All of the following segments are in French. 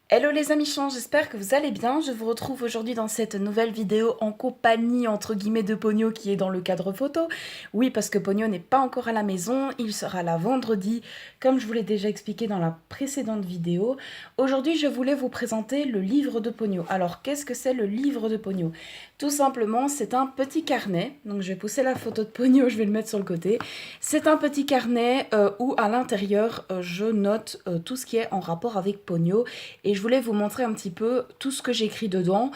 Hello les amis chans, j'espère que vous allez bien. Je vous retrouve aujourd'hui dans cette nouvelle vidéo en compagnie entre guillemets de Pogno qui est dans le cadre photo. Oui, parce que Pogno n'est pas encore à la maison, il sera là vendredi, comme je vous l'ai déjà expliqué dans la précédente vidéo. Aujourd'hui, je voulais vous présenter le livre de Pogno. Alors, qu'est-ce que c'est le livre de Pogno? Tout simplement, c'est un petit carnet. Donc, je vais pousser la photo de Pogno, je vais le mettre sur le côté. C'est un petit carnet où à l'intérieur, je note tout ce qui est en rapport avec Pogno. Et je voulais vous montrer un petit peu tout ce que j'écris dedans,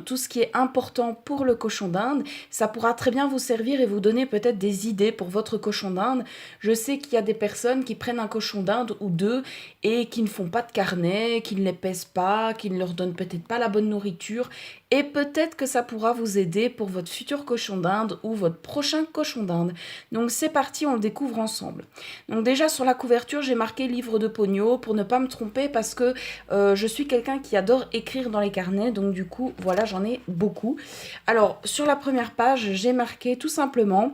tout ce qui est important pour le cochon d'Inde. Ça pourra très bien vous servir et vous donner peut-être des idées pour votre cochon d'Inde. Je sais qu'il y a des personnes qui prennent un cochon d'Inde ou deux et qui ne font pas de carnet, qui ne les pèsent pas, qui ne leur donnent peut-être pas la bonne nourriture. Et peut-être que ça pourra vous aider pour votre futur cochon d'Inde ou votre prochain cochon d'Inde. Donc c'est parti, on le découvre ensemble. Donc déjà sur la couverture, j'ai marqué livre de Pogno pour ne pas me tromper parce que je suis quelqu'un qui adore écrire dans les carnets, donc du coup, voilà, j'en ai beaucoup. Alors, sur la première page, j'ai marqué tout simplement,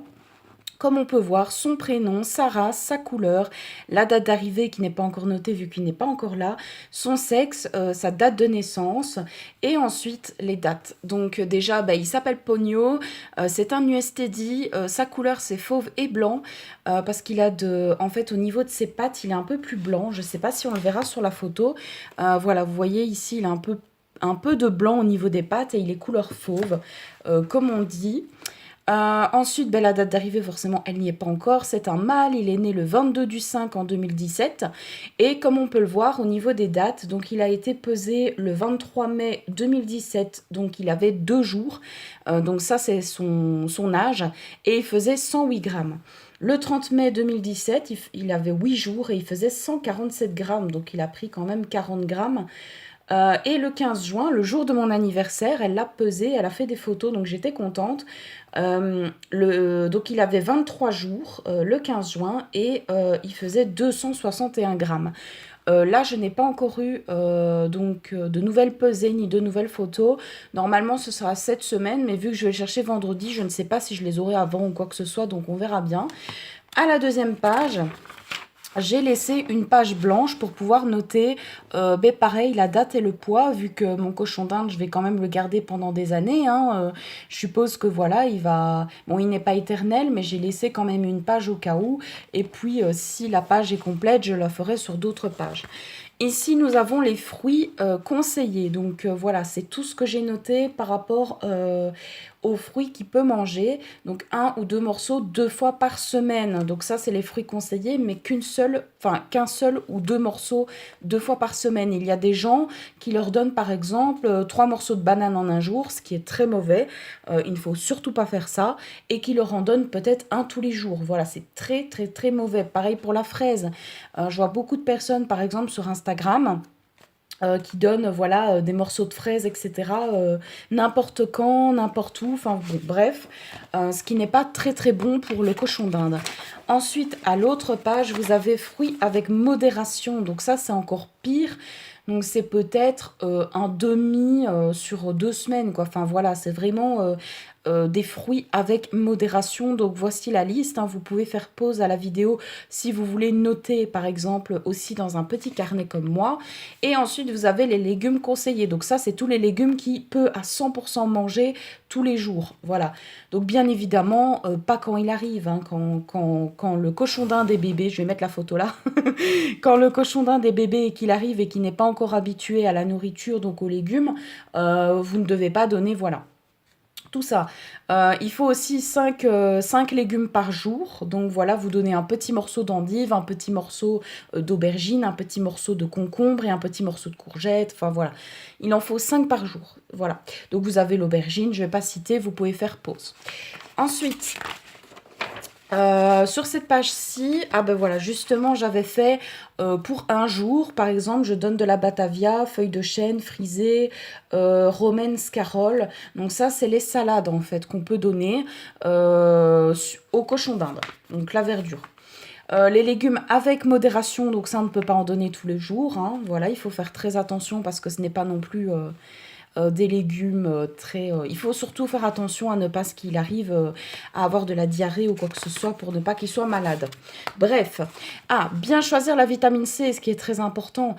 comme on peut voir, son prénom, sa race, sa couleur, la date d'arrivée qui n'est pas encore notée vu qu'il n'est pas encore là, son sexe, sa date de naissance et ensuite les dates. Donc déjà, il s'appelle Pogno, c'est un USTD, sa couleur c'est fauve et blanc parce qu'il a en fait au niveau de ses pattes, il est un peu plus blanc. Je ne sais pas si on le verra sur la photo. Voilà, vous voyez ici, il a un peu de blanc au niveau des pattes et il est couleur fauve, comme on dit. Ensuite, la date d'arrivée, forcément, elle n'y est pas encore. C'est un mâle, il est né le 22 du 5 en 2017. Et comme on peut le voir au niveau des dates, donc il a été pesé le 23 mai 2017, donc il avait 2 jours. Donc ça, c'est son âge. Et il faisait 108 grammes. Le 30 mai 2017, il avait 8 jours et il faisait 147 grammes. Donc il a pris quand même 40 grammes. Et le 15 juin, le jour de mon anniversaire, elle l'a pesé, elle a fait des photos, donc j'étais contente. Donc il avait 23 jours le 15 juin et il faisait 261 grammes. Là, je n'ai pas encore eu de nouvelles pesées ni de nouvelles photos. Normalement, ce sera cette semaine, mais vu que je vais le chercher vendredi, je ne sais pas si je les aurai avant ou quoi que ce soit, donc on verra bien. À la deuxième page, j'ai laissé une page blanche pour pouvoir noter, pareil, la date et le poids, vu que mon cochon d'Inde, je vais quand même le garder pendant des années. Je suppose que voilà, il va... Bon, il n'est pas éternel, mais j'ai laissé quand même une page au cas où. Et puis, si la page est complète, je la ferai sur d'autres pages. Ici, nous avons les fruits conseillés. Donc voilà, c'est tout ce que j'ai noté par rapport aux fruits qu'il peut manger. Donc 1 ou 2 morceaux 2 fois par semaine. Donc ça, c'est les fruits conseillés, mais qu'un seul ou 2 morceaux 2 fois par semaine. Il y a des gens qui leur donnent par exemple 3 morceaux de banane en un jour, ce qui est très mauvais. Il ne faut surtout pas faire ça. Et qui leur en donnent peut-être un tous les jours. Voilà, c'est très très très mauvais. Pareil pour la fraise. Je vois beaucoup de personnes, par exemple, sur Instagram, qui donnent voilà, des morceaux de fraises, etc. N'importe quand, n'importe où, enfin bon, bref, ce qui n'est pas très très bon pour le cochon d'Inde. Ensuite, à l'autre page, vous avez fruits avec modération, donc ça c'est encore pire. Donc c'est peut-être un demi sur 2 semaines, quoi. Enfin voilà, c'est vraiment des fruits avec modération. Donc voici la liste, hein. Vous pouvez faire pause à la vidéo si vous voulez noter, par exemple, aussi dans un petit carnet comme moi. Et ensuite, vous avez les légumes conseillés. Donc ça, c'est tous les légumes qu'il peut à 100% manger tous les jours. Voilà. Donc bien évidemment, pas quand il arrive, hein, quand le cochon d'Inde est bébé, je vais mettre la photo là, quand le cochon d'Inde est bébé et qu'il arrive et qu'il n'est pas encore habitué à la nourriture, donc aux légumes, vous ne devez pas donner, voilà. Tout ça. Il faut aussi 5 légumes par jour. Donc voilà, vous donnez un petit morceau d'endive, un petit morceau d'aubergine, un petit morceau de concombre et un petit morceau de courgette. Enfin voilà, il en faut 5 par jour. Voilà. Donc vous avez l'aubergine, je ne vais pas citer, vous pouvez faire pause. Ensuite, sur cette page-ci, voilà, justement, j'avais fait pour un jour, par exemple, je donne de la batavia, feuilles de chêne frisées, romaine, scarole. Donc ça, c'est les salades, en fait, qu'on peut donner au cochon d'Inde. Donc la verdure. Les légumes avec modération, donc ça, on ne peut pas en donner tous les jours. Hein. Voilà, il faut faire très attention parce que ce n'est pas non plus des légumes il faut surtout faire attention à ne pas ce qu'il arrive à avoir de la diarrhée ou quoi que ce soit pour ne pas qu'il soit malade. Bref, bien choisir la vitamine C, ce qui est très important.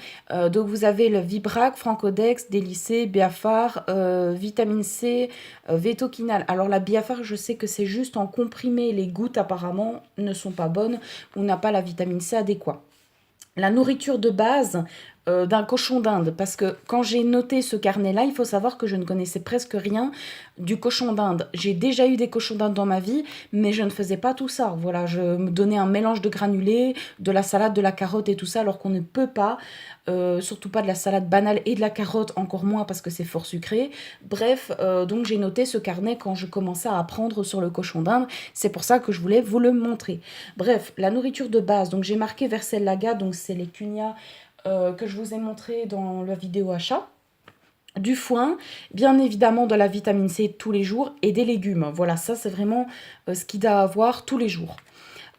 Donc vous avez le Vibrac, Francodex, Délicé, Biafar, vitamine C, Vétoquinal. Alors la Biafar, je sais que c'est juste en comprimé. Les gouttes apparemment ne sont pas bonnes ou n'a pas la vitamine C adéquate. La nourriture de base d'un cochon d'Inde, parce que quand j'ai noté ce carnet-là, il faut savoir que je ne connaissais presque rien du cochon d'Inde. J'ai déjà eu des cochons d'Inde dans ma vie, mais je ne faisais pas tout ça. Voilà, je me donnais un mélange de granulés, de la salade, de la carotte et tout ça, alors qu'on ne peut pas, surtout pas de la salade banale et de la carotte, encore moins parce que c'est fort sucré. Bref, donc j'ai noté ce carnet quand je commençais à apprendre sur le cochon d'Inde. C'est pour ça que je voulais vous le montrer. Bref, la nourriture de base, donc j'ai marqué Versellaga, donc c'est les cugnas que je vous ai montré dans la vidéo achat. Du foin, bien évidemment de la vitamine C tous les jours et des légumes. Voilà, ça c'est vraiment ce qu'il doit avoir tous les jours.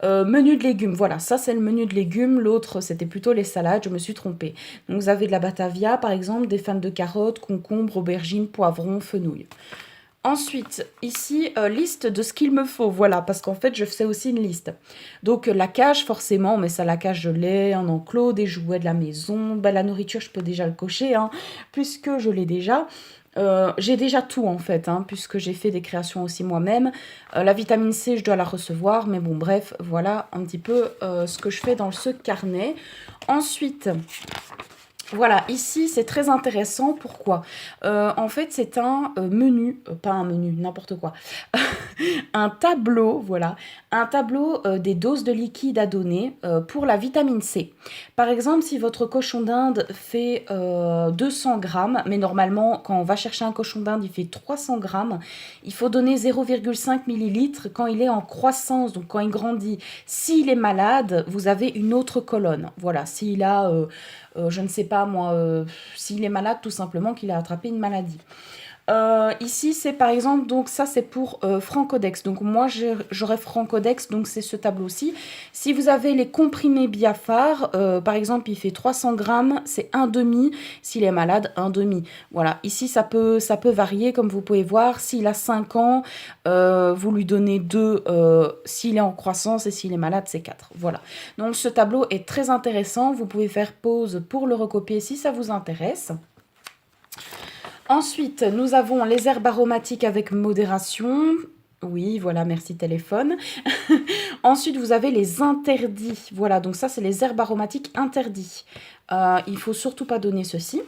Menu de légumes, voilà, ça c'est le menu de légumes, l'autre c'était plutôt les salades, je me suis trompée. Donc vous avez de la batavia par exemple, des fans de carottes, concombres, aubergines, poivrons, fenouil. Ensuite, ici, liste de ce qu'il me faut, voilà, parce qu'en fait, je fais aussi une liste. Donc, la cage, forcément, mais ça, la cage, je l'ai, un enclos, des jouets de la maison, la nourriture, je peux déjà le cocher, hein, puisque je l'ai déjà. J'ai déjà tout, en fait, hein, puisque j'ai fait des créations aussi moi-même. La vitamine C, je dois la recevoir, mais bon, bref, voilà un petit peu ce que je fais dans ce carnet. Ensuite... Voilà, ici c'est très intéressant. Pourquoi? En fait, c'est un menu, pas un menu, n'importe quoi. Un tableau, voilà, un tableau des doses de liquide à donner pour la vitamine C. Par exemple, si votre cochon d'Inde fait 200 grammes, mais normalement, quand on va chercher un cochon d'Inde, il fait 300 grammes, il faut donner 0,5 millilitres quand il est en croissance, donc quand il grandit. S'il est malade, vous avez une autre colonne. Voilà, s'il a... je ne sais pas moi, s'il est malade, tout simplement qu'il a attrapé une maladie. Ici, c'est par exemple, donc ça c'est pour Francodex. Donc moi j'aurais Francodex, donc c'est ce tableau-ci. Si vous avez les comprimés Biafar, par exemple il fait 300 grammes, c'est un demi. S'il est malade, un demi. Voilà, ici ça peut varier comme vous pouvez voir. S'il a 5 ans, vous lui donnez 2. S'il est en croissance et s'il est malade, c'est 4. Voilà, donc ce tableau est très intéressant. Vous pouvez faire pause pour le recopier si ça vous intéresse. Ensuite, nous avons les herbes aromatiques avec modération. Oui, voilà, merci téléphone. Ensuite, vous avez les interdits. Voilà, donc ça, c'est les herbes aromatiques interdits. Il ne faut surtout pas donner ceci.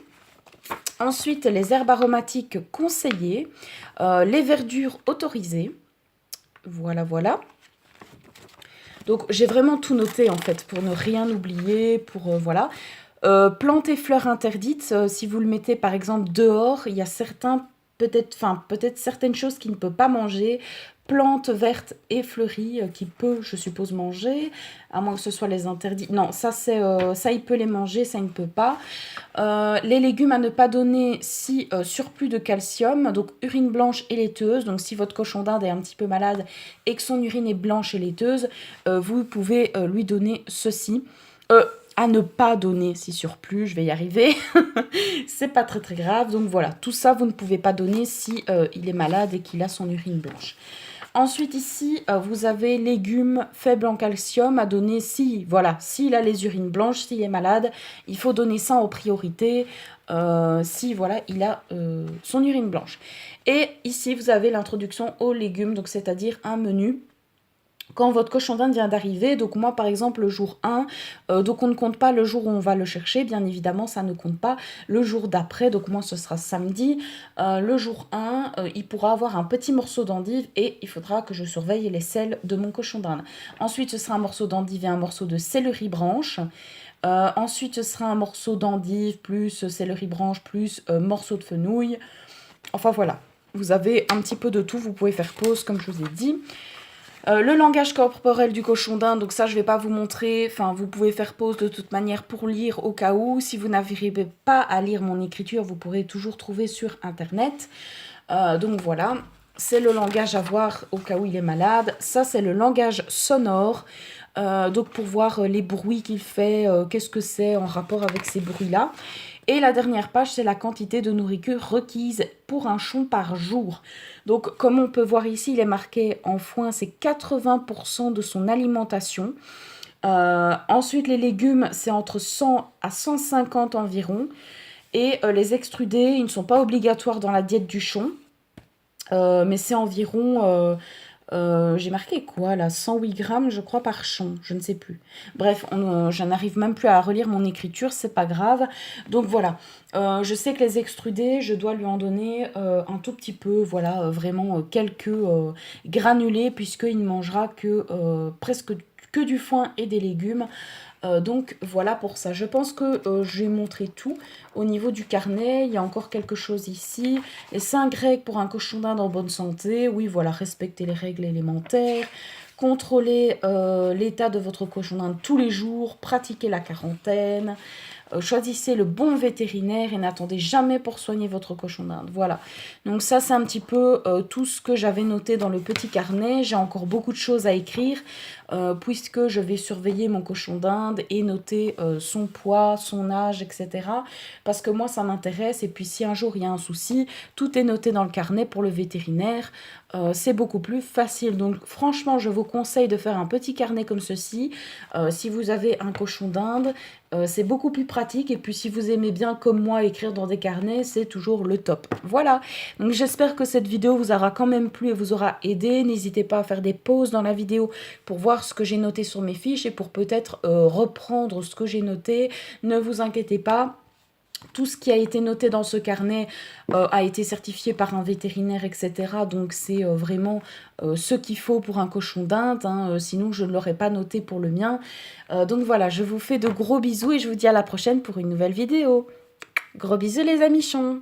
Ensuite, les herbes aromatiques conseillées. Les verdures autorisées. Voilà, voilà. Donc, j'ai vraiment tout noté, en fait, pour ne rien oublier, pour... voilà. Plantes et fleurs interdites, si vous le mettez par exemple dehors, il y a peut-être certaines choses qu'il ne peut pas manger. Plantes vertes et fleuries qu'il peut, je suppose, manger, à moins que ce soit les interdits. Non, ça il peut les manger, ça il ne peut pas. Les légumes à ne pas donner si surplus de calcium, donc urine blanche et laiteuse. Donc si votre cochon d'Inde est un petit peu malade et que son urine est blanche et laiteuse, vous pouvez lui donner ceci. À ne pas donner si surplus, je vais y arriver, c'est pas très très grave, donc voilà, tout ça vous ne pouvez pas donner si il est malade et qu'il a son urine blanche. Ensuite ici, vous avez légumes faibles en calcium à donner s'il a les urines blanches, s'il est malade, il faut donner ça en priorité, si voilà, il a son urine blanche. Et ici, vous avez l'introduction aux légumes, donc c'est-à-dire un menu. Quand votre cochon d'Inde vient d'arriver, donc moi par exemple le jour 1, donc on ne compte pas le jour où on va le chercher, bien évidemment ça ne compte pas. Le jour d'après, donc moi ce sera samedi, le jour 1, il pourra avoir un petit morceau d'endive et il faudra que je surveille les selles de mon cochon d'Inde. Ensuite ce sera un morceau d'endive et un morceau de céleri branche. Ensuite ce sera un morceau d'endive plus céleri branche plus morceau de fenouil. Enfin voilà, vous avez un petit peu de tout, vous pouvez faire pause comme je vous ai dit. Le langage corporel du cochon d'Inde, donc ça je ne vais pas vous montrer, enfin vous pouvez faire pause de toute manière pour lire au cas où. Si vous n'arrivez pas à lire mon écriture, vous pourrez toujours trouver sur internet. Donc voilà, c'est le langage à voir au cas où il est malade. Ça c'est le langage sonore. Donc pour voir les bruits qu'il fait, qu'est-ce que c'est en rapport avec ces bruits-là. Et la dernière page, c'est la quantité de nourriture requise pour un chon par jour. Donc comme on peut voir ici, il est marqué en foin, c'est 80% de son alimentation. Ensuite, les légumes, c'est entre 100 à 150 environ. Et les extrudés, ils ne sont pas obligatoires dans la diète du chon. Mais c'est environ, j'ai marqué quoi là, 108 grammes je crois par chon, je ne sais plus. Bref, je n'arrive même plus à relire mon écriture, c'est pas grave. Donc voilà, je sais que les extrudés, je dois lui en donner un tout petit peu, voilà, vraiment quelques granulés, puisqu'il ne mangera que presque que du foin et des légumes. Donc voilà pour ça. Je pense que j'ai montré tout. Au niveau du carnet, il y a encore quelque chose ici. Les 5 règles pour un cochon d'Inde en bonne santé. Oui, voilà, respectez les règles élémentaires. Contrôlez l'état de votre cochon d'Inde tous les jours. Pratiquez la quarantaine. Choisissez le bon vétérinaire et n'attendez jamais pour soigner votre cochon d'Inde. Voilà. Donc ça, c'est un petit peu tout ce que j'avais noté dans le petit carnet. J'ai encore beaucoup de choses à écrire puisque je vais surveiller mon cochon d'Inde et noter son poids, son âge, etc. Parce que moi, ça m'intéresse. Et puis, si un jour, il y a un souci, tout est noté dans le carnet pour le vétérinaire. C'est beaucoup plus facile. Donc, franchement, je vous conseille de faire un petit carnet comme ceci. Si vous avez un cochon d'Inde, c'est beaucoup plus pratique. Et puis, si vous aimez bien, comme moi, écrire dans des carnets, c'est toujours le top. Voilà. Donc, j'espère que cette vidéo vous aura quand même plu et vous aura aidé. N'hésitez pas à faire des pauses dans la vidéo pour voir ce que j'ai noté sur mes fiches et pour peut-être reprendre ce que j'ai noté. Ne vous inquiétez pas. Tout ce qui a été noté dans ce carnet a été certifié par un vétérinaire, etc. Donc c'est vraiment ce qu'il faut pour un cochon d'Inde, hein, sinon je ne l'aurais pas noté pour le mien. Donc voilà, je vous fais de gros bisous et je vous dis à la prochaine pour une nouvelle vidéo. Gros bisous les amichons!